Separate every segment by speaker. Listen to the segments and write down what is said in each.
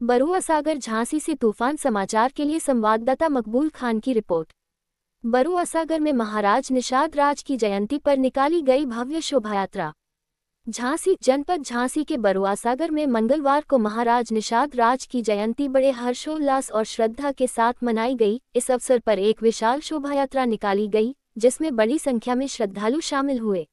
Speaker 1: बरुआ सागर झांसी से तूफान समाचार के लिए संवाददाता मकबूल खान की रिपोर्ट। बरुआ सागर में महाराज निषाद राज की जयंती पर निकाली गई भव्य शोभायात्रा। झांसी जनपद झांसी के बरुआ सागर में मंगलवार को महाराज निषाद राज की जयंती बड़े हर्षोल्लास और श्रद्धा के साथ मनाई गई। इस अवसर पर एक विशाल शोभायात्रा निकाली गई, जिसमें बड़ी संख्या में श्रद्धालु शामिल हुए।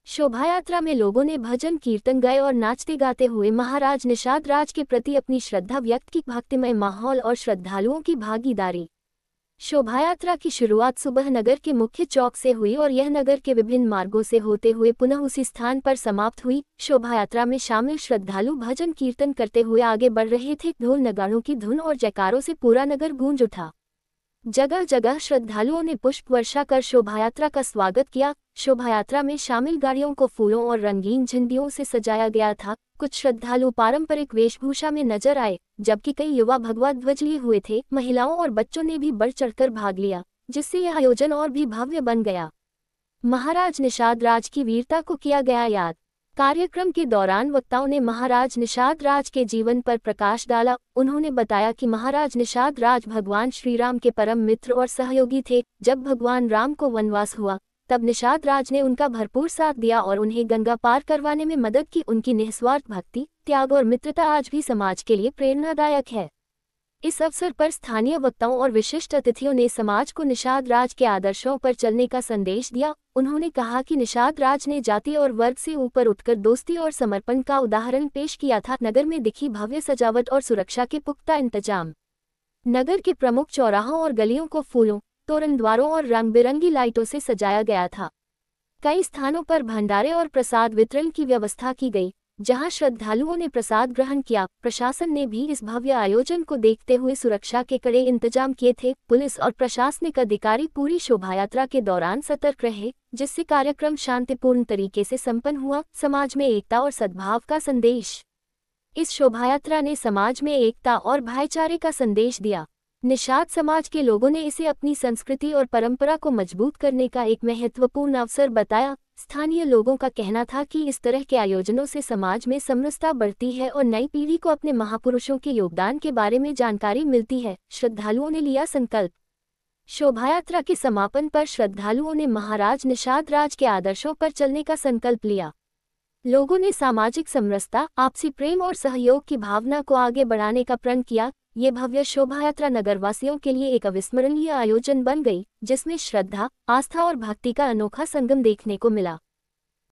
Speaker 1: शोभायात्रा में लोगों ने भजन कीर्तन गाए और नाचते गाते हुए महाराज निषाद राज के प्रति अपनी श्रद्धा व्यक्त की। भक्तिमय माहौल और श्रद्धालुओं की भागीदारी। शोभायात्रा की शुरुआत सुबह नगर के मुख्य चौक से हुई और यह नगर के विभिन्न मार्गों से होते हुए पुनः उसी स्थान पर समाप्त हुई। शोभायात्रा में शामिल श्रद्धालु भजन कीर्तन करते हुए आगे बढ़ रहे थे। ढोल नगाड़ों की धुन और जयकारों से पूरा नगर गूंज उठा। जगह जगह श्रद्धालुओं ने पुष्प वर्षा कर शोभायात्रा का स्वागत किया। शोभायात्रा में शामिल गाड़ियों को फूलों और रंगीन झंडियों से सजाया गया था। कुछ श्रद्धालु पारंपरिक वेशभूषा में नजर आए, जबकि कई युवा भगवा ध्वज लिए हुए थे। महिलाओं और बच्चों ने भी बढ़ चढ़कर भाग लिया, जिससे यह आयोजन और भी भव्य बन गया। महाराज निषाद राज की वीरता को किया गया याद। कार्यक्रम के दौरान वक्ताओं ने महाराज निषाद राज के जीवन पर प्रकाश डाला। उन्होंने बताया कि महाराज निषाद राज भगवान श्री राम के परम मित्र और सहयोगी थे। जब भगवान राम को वनवास हुआ, तब निषाद राज ने उनका भरपूर साथ दिया और उन्हें गंगा पार करवाने में मदद की। उनकी निस्वार्थ भक्ति, त्याग और मित्रता आज भी समाज के लिए प्रेरणादायक है। इस अवसर पर स्थानीय वक्ताओं और विशिष्ट अतिथियों ने समाज को निषाद राज के आदर्शों पर चलने का संदेश दिया। उन्होंने कहा कि निषाद राज ने जाति और वर्ग से ऊपर उठकर दोस्ती और समर्पण का उदाहरण पेश किया था। नगर में दिखी भव्य सजावट और सुरक्षा के पुख्ता इंतजाम। नगर के प्रमुख चौराहों और गलियों को फूलों, तोरण द्वारों और रंग बिरंगी लाइटों से सजाया गया था। कई स्थानों पर भंडारे और प्रसाद वितरण की व्यवस्था की गई, जहां श्रद्धालुओं ने प्रसाद ग्रहण किया। प्रशासन ने भी इस भव्य आयोजन को देखते हुए सुरक्षा के कड़े इंतजाम किए थे। पुलिस और प्रशासनिक अधिकारी पूरी शोभायात्रा के दौरान सतर्क रहे, जिससे कार्यक्रम शांतिपूर्ण तरीके से संपन्न हुआ। समाज में एकता और सद्भाव का संदेश। इस शोभायात्रा ने समाज में एकता और भाईचारे का संदेश दिया। निषाद समाज के लोगों ने इसे अपनी संस्कृति और परंपरा को मजबूत करने का एक महत्वपूर्ण अवसर बताया। स्थानीय लोगों का कहना था कि इस तरह के आयोजनों से समाज में समरसता बढ़ती है और नई पीढ़ी को अपने महापुरुषों के योगदान के बारे में जानकारी मिलती है। श्रद्धालुओं ने लिया संकल्प। शोभायात्रा के समापन पर श्रद्धालुओं ने महाराज निषाद राज के आदर्शों पर चलने का संकल्प लिया। लोगों ने सामाजिक समरसता, आपसी प्रेम और सहयोग की भावना को आगे बढ़ाने का प्रण किया। ये भव्य शोभायात्रा नगरवासियों के लिए एक अविस्मरणीय आयोजन बन गई, जिसमें श्रद्धा, आस्था और भक्ति का अनोखा संगम देखने को मिला।